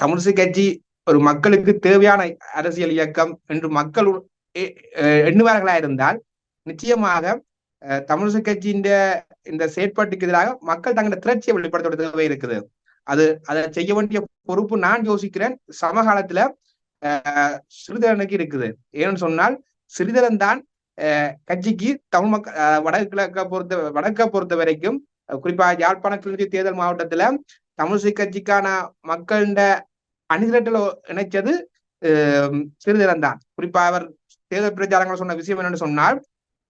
தமிழரசு கட்சி ஒரு மக்களுக்கு தேவையான அரசியல் இயக்கம் என்று மக்கள் எண்ணுவார்களா இருந்தால் நிச்சயமாக தமிழரசு கட்சியின் இந்த செயற்பாட்டுக்கு எதிராக மக்கள் தங்களோட திரட்சியை வெளிப்படுத்த தேவை இருக்குது. அதை செய்ய வேண்டிய பொறுப்பு நான் யோசிக்கிறேன் சமகாலத்துல சிறிதரனுக்கு இருக்குது. ஏன்னு சொன்னால் சிறிதரன் தான் கட்சிக்கு தமிழ் மக்கள் வடக்க பொறுத்த வரைக்கும், குறிப்பாக யாழ்ப்பாண கிளிநொச்சி தேர்தல் மாவட்டத்துல தமிழரசு கட்சிக்கான மக்களிட அணிதிரட்டல இணைச்சது சிறிதரன் தான். குறிப்பா அவர் தேர்தல் பிரச்சாரங்கள் சொன்ன விஷயம் என்னன்னு சொன்னால்,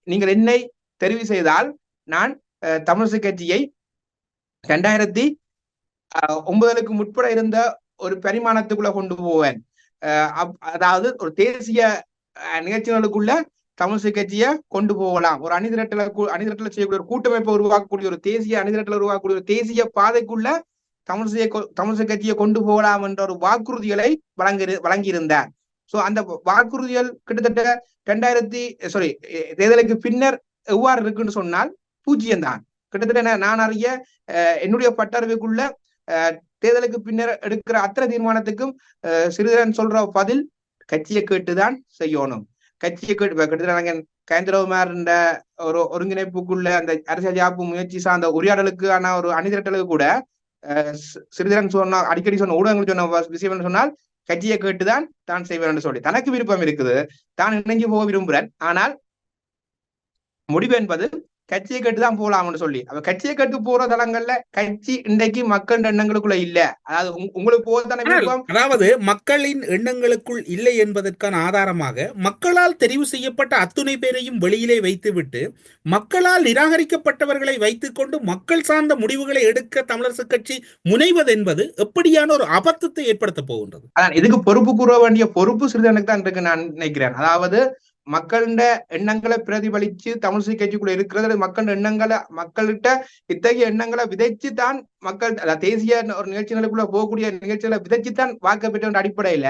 நீங்கள் என்னை தெரிவு செய்தால் நான் தமிழரசு கட்சியை 2009 முற்பட இருந்த ஒரு பரிமாணத்துக்குள்ள கொண்டு போவேன். அதாவது ஒரு தேசிய நிகழ்ச்சிகளுக்குள்ள தமிழரசு கட்சியை கொண்டு போகலாம், ஒரு அணிதிரட்டல செய்யக்கூடிய ஒரு கூட்டமைப்பை உருவாக்கக்கூடிய ஒரு தேசிய அணிதிரட்டல உருவாக்கக்கூடிய ஒரு தேசிய பாதைக்குள்ள தமிழரசு கட்சியை கொண்டு போகலாம் என்ற ஒரு வாக்குறுதிகளை வழங்கியிருந்தார். சோ அந்த வாக்குறுதிகள் கிட்டத்தட்ட தேர்தலுக்கு பின்னர் எவ்வாறு இருக்குன்னு சொன்னால் 0 தான். கிட்டத்தட்ட நான் அறிய என்னுடைய பட்டறிவுக்குள்ள தேர்தலுக்கு பின்னர் எடுக்கிற அத்தனை தீர்மானத்துக்கும் சிறிதரன் சொல்ற பதில் கட்சியை கேட்டுதான் செய்யணும். கட்சியை கேட்டு கேந்திரகுமார் என்ற ஒரு ஒருங்கிணைப்புக்குள்ள அந்த அரசியல் யாப்பு முயற்சி சார்ந்த உரையாடலுக்கான ஒரு அணிதிரட்டலுக்கு கூட சிறிதரன் சொன்ன, அடிக்கடி சொன்ன ஊடகங்கள் சொன்ன விஷயம் சொன்னால் கட்சியை கேட்டுதான் தான் செய்வேன் சொல்லி தனக்கு விருப்பம் இருக்குது, தான் இணைஞ்சு போக விரும்புறேன், ஆனால் முடிவு என்பது கட்சியை கட்டுதான் போலாம்னு சொல்லி. அவ கட்சியை கட்டு போற தளங்கள்ல கட்சி இன்றைக்கு மக்கள் எண்ணங்களுக்குள்ள இல்ல. அதாவது உங்களுக்கு போதான விருப்பம், அதாவது மக்களின் எண்ணங்களுக்குள் இல்லை என்பதற்கான ஆதாரமாக மக்களால் தெரிவு செய்யப்பட்ட அத்துணை பேரையும் வெளியிலே வைத்துவிட்டு மக்களால் நிராகரிக்கப்பட்டவர்களை வைத்துக் கொண்டு மக்கள் சார்ந்த முடிவுகளை எடுக்க தமிழரசு கட்சி முனைவது என்பது எப்படியான ஒரு அபத்தத்தை ஏற்படுத்த போகின்றது. அதான் இதுக்கு பொறுப்பு கூற வேண்டிய பொறுப்பு சிறிதனுக்கு தான் இருக்கு நான் நினைக்கிறேன். அதாவது மக்களிட எண்ணங்களை பிரதிபலிச்சு தமிழரசு கட்சிக்குள்ள இருக்கிறது, மக்கள்கிட்ட இத்தகைய எண்ணங்களை விதைச்சு தான் மக்கள் தேசிய ஒரு நிகழ்ச்சிகளுக்குள்ள போகக்கூடிய நிகழ்ச்சிகளை விதைச்சுத்தான் வாக்கு பெற்ற அடிப்படையில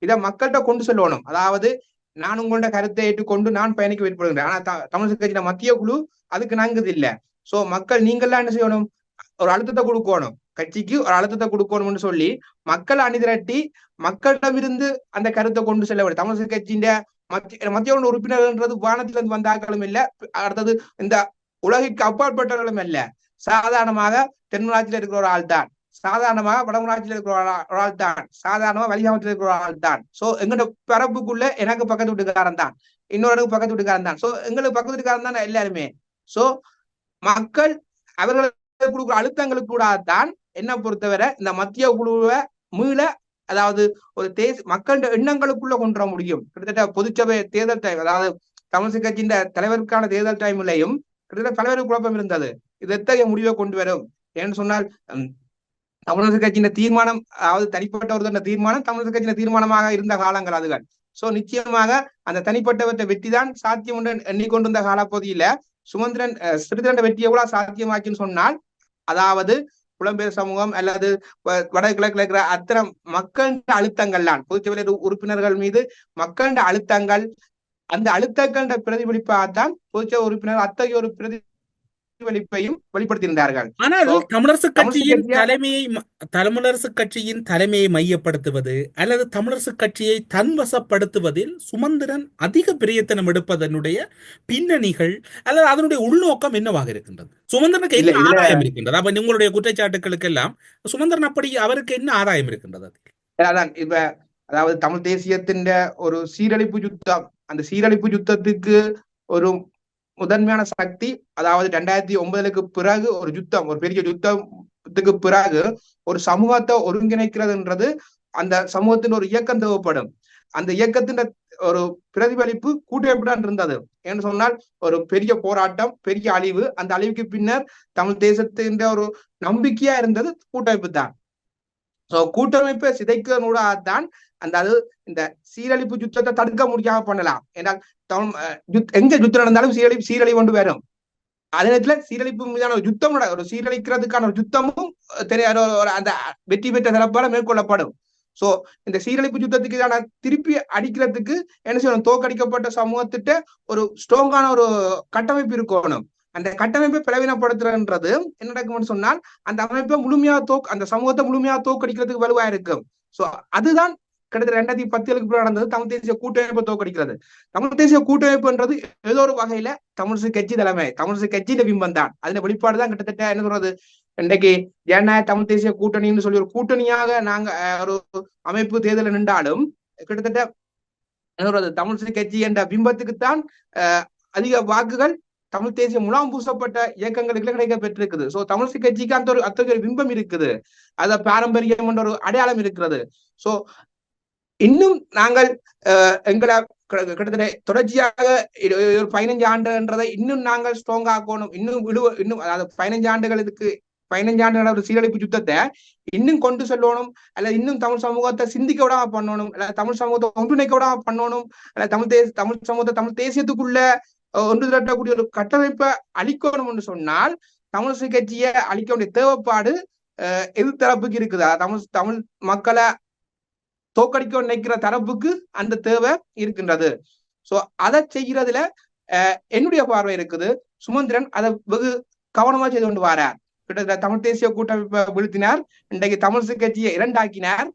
இதை மக்கள்கிட்ட கொண்டு செல்லணும். அதாவது நான் உங்களோட கருத்தை ஏற்றுக்கொண்டு நான் பயணிக்க விரும்புகிறேன், ஆனா தமிழரசு கட்சியில மத்திய குழு அதுக்கு நாங்குது இல்ல. சோ மக்கள் நீங்கள்லாம் என்ன செய்யணும், ஒரு அழுத்தத்தை கொடுக்கணும், கட்சிக்கு ஒரு அழுத்தத்தை கொடுக்கணும்னு சொல்லி மக்கள் அணிதிரட்டி மக்களிடமிருந்து அந்த கருத்தை கொண்டு செல்ல வேண்டும். தமிழரசு கட்சியின் மத்திய உறுப்பினர்ன்றது வானத்திலிருந்து வந்தாக்களும் இல்ல, அடுத்தது இந்த உலகிற்கு அப்பாற்பட்டவர்களும் இல்ல, சாதாரணமாக தென்மராட்சியில் இருக்கிற ஒரு ஆள் தான். சாதாரணமாக வடமராட்சியில் இருக்கிற ஒரு ஆள் தான், சாதாரணமா வலிகாமத்தில் இருக்கிற ஒரு ஆள் தான். சோ எங்களோட பரப்புக்குள்ள எனக்கு பக்கத்து வீட்டுக்காரன் தான், இன்னொரு பக்கத்து வீட்டுக்காரன் தான். சோ எங்களுக்கு பக்கத்து வீட்டுக்காரன் தான் எல்லாருமே. சோ மக்கள் அவர்களுக்கு கொடுக்குற அழுத்தங்களுக்கு கூட தான் என்ன பொறுத்தவரை இந்த மத்திய குழுவை மீள, அதாவது ஒரு மக்கள் எண்ணங்களுக்குள்ள கொண்டு வர முடியும். கிட்டத்தட்ட பொதுச்சபை தேர்தல் டைம், அதாவது தமிழ் கட்சியின் தலைவருக்கான தேர்தல் டைம்லையும் கிட்டத்தட்ட பல்வேறு குழப்பம் இருந்தது. இது எத்தகைய முடிவை கொண்டு வரும் என்று சொன்னால், தமிழரசு கட்சியின் தீர்மானம், அதாவது தனிப்பட்ட ஒரு தீர்மானம் தமிழரசு கட்சியின் தீர்மானமாக இருந்த காலங்கள் அதுகள். சோ நிச்சயமாக அந்த தனிப்பட்டவற்றை வெற்றி தான் சாத்தியம் என்று எண்ணிக்கொண்டிருந்த காலப்பகுதியில சுமந்திரன் ஸ்ரீதரன் வெற்றியை கூட சாத்தியமாக்கின்னு சொன்னால், அதாவது புலம்பெயர் சமூகம் அல்லது வடகிழக்கில் இருக்கிற அத்தனை மக்கள் அழுத்தங்கள்லாம் பொதுச்சபை உறுப்பினர்கள் மீது மக்கள் அழுத்தங்கள், அந்த அழுத்தங்கள் பிரதிபலிப்பாகத்தான் பொதுச்சபை உறுப்பினர் அத்தகைய ஒரு பிரதிபலிப்பையும் வெளிப்படுத்தியிருந்தார்கள். ஆனால் தமிழரசு கட்சியின் தலைமையை மையப்படுத்துவது அல்லது தமிழரசு கட்சியை தன்வசப்படுத்துவதில் சுமந்திரன் அதிக பிரயத்தனம் எடுப்பதனுடைய பின்னணிகள் அல்லது அதனுடைய உள்நோக்கம் என்னவாக இருக்கின்றது? சுமந்திரனுக்கு என்ன ஆதாயம் இருக்கின்றது? அப்ப உங்களுடைய குற்றச்சாட்டுகளுக்கு எல்லாம் சுமந்திரன் அப்படி அவருக்கு என்ன ஆதாயம் இருக்கின்றது? அதான் இப்ப அதாவது தமிழ் தேசியத்தின் ஒரு சீரழிப்பு யுத்தம், அந்த சீரழிப்பு யுத்தத்துக்கு ஒரு முதன்மையான சக்தி, அதாவது 2009 பிறகு ஒரு யுத்தம், ஒரு பெரிய யுத்தத்துக்கு பிறகு ஒரு சமூகத்தை ஒருங்கிணைக்கிறதுன்றது அந்த சமூகத்தின் ஒரு இயக்கம் தேவைப்படும். அந்த இயக்கத்தின் ஒரு பிரதிபலிப்பு கூட்டமைப்புடன் இருந்தது. என்று சொன்னால் ஒரு பெரிய போராட்டம், பெரிய அழிவு, அந்த அழிவுக்கு பின்னர் தமிழ் தேசத்தின் ஒரு நம்பிக்கையா இருந்தது கூட்டமைப்பு தான். சோ கூட்டமைப்பை சிதைக்கிறூடாதான் அந்த இந்த சீரழிப்பு யுத்தத்தை தடுக்க முடியாம பண்ணலாம். என்றால் எங்க யுத்தம் நடந்தாலும் சீரழிவு கொண்டு வரும். அதே நேரத்துல சீரழிப்பு மீதான ஒரு யுத்தம், ஒரு சீரழிக்கிறதுக்கான ஒரு யுத்தமும் அந்த வெற்றி பெற்ற தரப்பால மேற்கொள்ளப்படும். சோ இந்த சீரழிப்பு யுத்தத்துக்கு திருப்பி அடிக்கிறதுக்கு என்ன செய்யணும், தோற்கடிக்கப்பட்ட சமூகத்திட்ட ஒரு ஸ்ட்ராங்கான ஒரு கட்டமைப்பு இருக்கணும். அந்த கட்டமைப்பை பிளவினப்படுத்துறன்றது என்ன நடக்கும்னு சொன்னால், அந்த அமைப்பை முழுமையா அந்த சமூகத்தை முழுமையா தோற்கடிக்கிறதுக்கு வலுவா இருக்கும். சோ அதுதான் கிட்டத்தட்ட 2010 நடந்தது. தமிழ் தேசிய கூட்டமைப்பை தோற்கடிக்கிறது. தமிழ் தேசிய கூட்டமைப்புன்றது ஏதோ ஒரு வகையில தமிழரசு கட்சி தலைமை, தமிழரசு கட்சியில பிம்பம் தான். அதுல வெளிப்பாடுதான் கிட்டத்தட்ட என்ன சொல்றது, இன்றைக்கு ஜனநாயக தமிழ் தேசிய கூட்டணின்னு சொல்லி ஒரு கூட்டணியாக நாங்க ஒரு அமைப்பு தேர்தல் நின்றாலும் கிட்டத்தட்ட என்ன சொல்றது, தமிழரசு கட்சி என்ற பிம்பத்துக்குத்தான் அதிக வாக்குகள் தமிழ் தேசிய முலாம் பூசப்பட்ட இயக்கங்களுக்கு கிடைக்க பெற்றிருக்குது. சோ தமிழரசு கட்சிக்கு அந்த ஒரு அத்தகைய பிம்பம் இருக்குது, அத பாரம்பரியம் என்ற ஒரு அடையாளம் இருக்கிறது. சோ இன்னும் நாங்கள் எங்களை கிட்டத்தட்ட தொடர்ச்சியாக ஒரு 15 ஆண்டுன்றதை இன்னும் நாங்கள் ஸ்ட்ராங் ஆக்கணும். இன்னும் அதாவது 15 ஆண்டுகளுக்கு 15 ஆண்டுகள ஒரு சீரழிப்பு யுத்தத்தை இன்னும் கொண்டு செல்லணும், அல்ல இன்னும் தமிழ் சமூகத்தை சிந்திக்க விடாம பண்ணணும், அல்ல தமிழ் சமூகத்தை ஒன்றிணைக்க விடாம பண்ணணும், அல்ல தமிழ் சமூகத்தை தமிழ் தேசியத்துக்குள்ள ஒன்று திரட்டக்கூடிய ஒரு கட்டமைப்பை அழிக்கணும்னு சொன்னால் தமிழரசு கட்சியை அழிக்க வேண்டிய தேவைப்பாடு எதிர்த்தரப்புக்கு இருக்குது. தமிழ் மக்களை தோக்கடிக்க நினைக்கிற தரப்புக்கு அந்த தேவை இருக்கின்றது. சோ அதை செய்யறதுல என்னுடைய பார்வை இருக்குது. சுமந்திரன் அதை வெகு கவனமா செய்து கொண்டு வரார். கிட்டத்தட்ட தமிழ் தேசிய கூட்டமைப்பை வீழ்த்தினார், இன்றைக்கு தமிழரசு கட்சியை இரண்டாக்கினார்,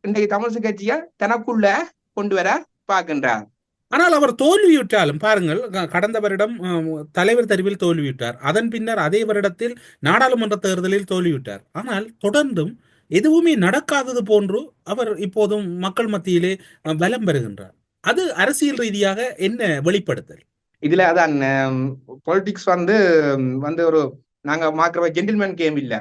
இன்றைக்கு தமிழரசு கட்சியை தனக்குள்ள கொண்டு வர பார்க்கின்றார். ஆனால் அவர் தோல்வியுற்றாலும் பாருங்கள், கடந்த வருடம் தலைவர் தெரிவில் தோல்வியுற்றார், அதன் பின்னர் அதே வருடத்தில் நாடாளுமன்ற தேர்தலில் தோல்வியுற்றார். ஆனால் தொடர்ந்தும் எதுவுமே நடக்காதது போன்று அவர் இப்போதும் மக்கள் மத்தியிலே பலம் பெறுகின்றார். அது அரசியல் ரீதியாக என்ன வெளிப்படுத்தல்? இதுல அதான் பொலிட்டிக்ஸ் வந்து ஒரு நாங்க மாக்கிற ஜென்டில்மேன் கேம் இல்ல.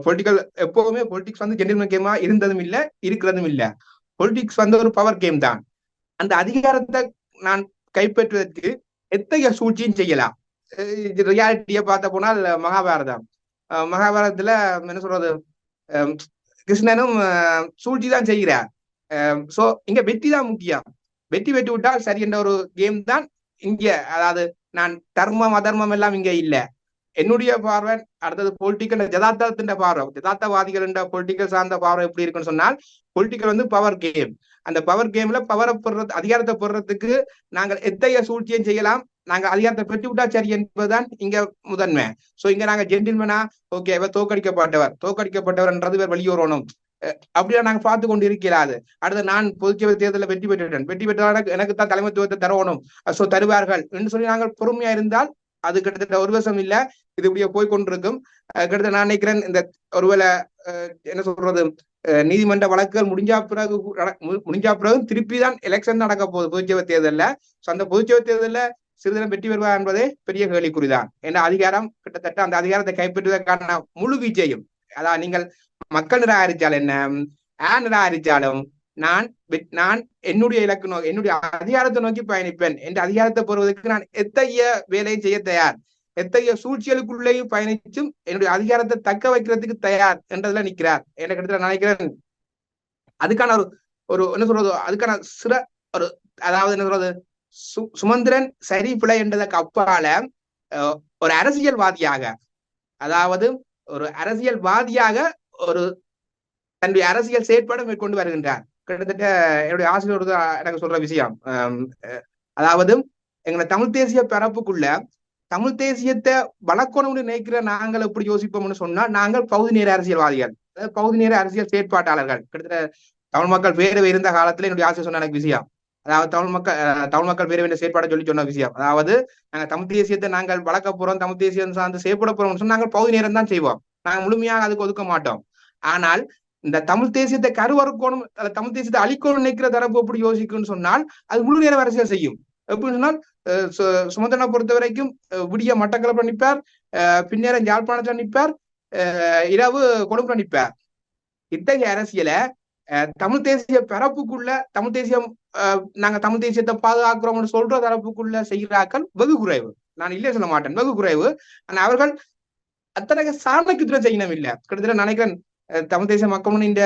பொலிட்டிக்கல் எப்பவுமே பொலிட்டிக்ஸ் வந்து ஜென்டில்மேன் கேமா இருந்ததும் இல்ல, இருக்கிறதும் இல்ல. பொலிட்டிக்ஸ் வந்து ஒரு பவர் கேம் தான். அந்த அதிகாரத்தை நான் கைப்பற்றுவதற்கு எத்தகைய சூழ்ச்சியும் செய்யலாம். ரியாலிட்டியை பார்த்த போனால் மகாபாரதத்துல என்ன சொல்றது, கிருஷ்ணனும் சூழ்ச்சி தான் செய்கிறார். சோ இங்க வெற்றி தான் முக்கியம். வெற்றி பெற்று விட்டால் சரி என்ற ஒரு கேம் தான் இங்க. அதாவது நான் தர்மம் அதர்மம் எல்லாம் இங்க இல்ல. என்னுடைய பார்வை அடுத்தது பொலிட்டிக்கல் ஜதார்த்தத்தின் பார்வை, ஜதார்த்தவாதிகள் என்ற பொலிட்டிக்கல் சார்ந்த பார்வை எப்படி இருக்குன்னு சொன்னால், பொலிட்டிக்கல் வந்து பவர் கேம். அந்த பவர் கேம்ல பவரை பெறுறது, அதிகாரத்தை பெறுறதுக்கு நாங்கள் எத்தகைய சூழ்ச்சியும் செய்யலாம், நாங்க அதிகாரத்தை பெற்று விட்டா சரி என்பதுதான் இங்க முதன்மை. சோ இங்க நாங்க ஜென்டில்மேனா ஓகே இவர் தோக்கடிக்கப்பட்டவர்ன்றது இவர் வெளியேறணும் அப்படியா நாங்க பார்த்து கொண்டு இருக்கிறாது. அடுத்து நான் பொதுச்சபை தேர்தலில் வெற்றி பெற்றால் எனக்கு தான் தலைமைத்துவத்தை தரணும், சோ தருவார்கள் என்று சொல்லி நாங்கள் பொறுமையா இருந்தால் அது கிட்டத்தட்ட ஒரு வருஷம் இல்ல, இது இப்படியே போய்கொண்டிருக்கும். கிட்டத்தட்ட நான் நினைக்கிறேன் இந்த ஒருவேளை என்ன சொல்றது, நீதிமன்ற வழக்குகள் முடிஞ்சா பிறகு திருப்பி தான் எலெக்ஷன் நடக்க போகுது பொதுச்சேவை தேர்தலில். அந்த பொதுச்சேவை தேர்தலில் சிறிதரம் வெற்றி பெறுவார் என்பதே பெரிய கேள்விக்குறிதான். ஏன்னா அதிகாரம் கிட்டத்தட்ட அந்த அதிகாரத்தை கைப்பற்றுவதற்கான முழு வீச்சையும், அதாவது நீங்கள் மக்கள் நிராகரிச்சால் என்ன, நிராகரிச்சாலும் நான் என்னுடைய இலக்கு நோக்கி, என்னுடைய அதிகாரத்தை நோக்கி பயணிப்பேன். என்ற அதிகாரத்தை பெறுவதற்கு நான் எத்தகைய வேலையை செய்ய தயார், எத்தகைய சூழ்ச்சிகளுக்குள்ளேயும் பயணிச்சும் என்னுடைய அதிகாரத்தை தக்க வைக்கிறதுக்கு தயார் என்றதுல நிற்கிறார். என்ன கிட்டத்தட்ட நினைக்கிறேன் அதுக்கான ஒரு என்ன சொல்றது, அதுக்கான ஒரு அதாவது என்ன சொல்றது, சுமந்திரன் சரி பிழை என்றதுக்கு அப்பால ஒரு அரசியல்வாதியாக, அதாவது ஒரு அரசியல்வாதியாக ஒரு தன்னுடைய அரசியல் செயற்பாடு மேற்கொண்டு வருகின்றார். கிட்டத்தட்ட என்னுடைய ஆசிரியர் எனக்கு சொல்ற விஷயம், அதாவது எங்களை தமிழ் தேசிய பரப்புக்குள்ள தமிழ் தேசியத்தை வளர்க்கணும்னு நினைக்கிற நாங்கள் எப்படி யோசிப்போம்னு சொன்னா, நாங்கள் பகுதி நேர அரசியல்வாதிகள், பகுதி நேர அரசியல் செயற்பாட்டாளர்கள். கிட்டத்தட்ட தமிழ் மக்கள் பேரவை இருந்த காலத்துல என்னுடைய ஆசிரியர் சொன்ன எனக்கு விஷயம், அதாவது தமிழ் மக்கள் பேரவை செயற்பாடு சொன்ன விஷயம், அதாவது நாங்கள் தமிழ் தேசியத்தை நாங்கள் வளர்க்க போறோம், தமிழ் தேசியம் சார்ந்து செயற்பட போறோம்னு சொன்னா நாங்கள் பகுதி நேரம் தான் செய்வோம், நாங்கள் முழுமையாக அதுக்கு ஒதுக்க மாட்டோம். ஆனால் இந்த தமிழ் தேசியத்தை கருவறுக்கணும், தமிழ் தேசியத்தை அழிக்கணும் நினைக்கிற தரப்பு எப்படி யோசிக்கும்னு சொன்னால் அது முழு நேர அரசியல் செய்யும். எப்படின்னு சொன்னால் சுமந்திரனை பொறுத்த வரைக்கும் விடிய மட்டக்களப்பில் நிற்பார், பின்னேரம் யாழ்ப்பாணத்தில் நிற்பார், இரவு கொழும்புல நிற்பார். இத்தகைய அரசியலை தமிழ் தேசிய பரப்புக்குள்ள தமிழ் தேசியம் நாங்க தமிழ் தேசியத்தை பாதுகாக்கிறோம்னு சொல்ற தரப்புக்குள்ள செய்கிறார்கள் வெகு குறைவு. நான் இல்லையே சொல்ல மாட்டேன், வெகு குறைவு. ஆனா அவர்கள் அத்தனை சாணக்கியத்துடன் செய்யணும் இல்லை. கிட்டத்தட்ட நினைக்கிறேன் தமிழ் தேசிய மக்கள் இந்த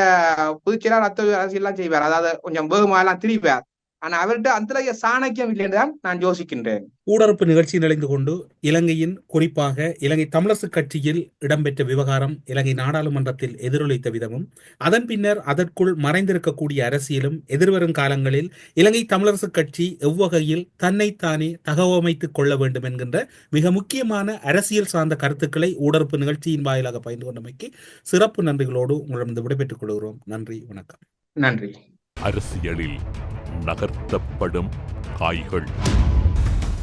பொதுச்செயலாளர் அத்தகைய அரசியல் எல்லாம் செய்வார், அதாவது கொஞ்சம் வேகமா எல்லாம் திரிவார். ஆனா அவர்கிட்ட அந்த சாணக்கியம் இல்லை என்றுதான் நான் யோசிக்கின்றேன். ஊடறுப்பு நிகழ்ச்சியில் இணைந்து கொண்டு இலங்கையின், குறிப்பாக இலங்கை தமிழரசு கட்சியில் இடம்பெற்ற விவகாரம் இலங்கை நாடாளுமன்றத்தில் எதிரொலித்த விதமும், அதன் பின்னர் அதற்குள் மறைந்திருக்கக்கூடிய அரசியலும், எதிர்வரும் காலங்களில் இலங்கை தமிழரசு கட்சி எவ்வகையில் தன்னைத்தானே தகவமைத்துக் கொள்ள வேண்டும் என்கின்ற மிக முக்கியமான அரசியல் சார்ந்த கருத்துக்களை ஊடறுப்பு நிகழ்ச்சியின் வாயிலாக பகிர்ந்து கொண்டமைக்கு சிறப்பு நன்றிகளோடு உங்களிடம் விடைபெற்றுக் கொள்கிறோம். நன்றி, வணக்கம். நன்றி. அரசியலில் நகர்த்தப்படும் காய்கள்,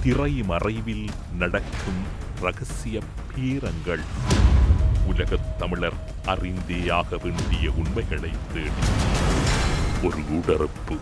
திரைமறைவில் நடக்கும் இரகசிய பீரங்கள், உலகத் தமிழர் அறிந்தேயாக வேண்டிய உண்மைகளை தேடி ஒரு ஊடறுப்பு.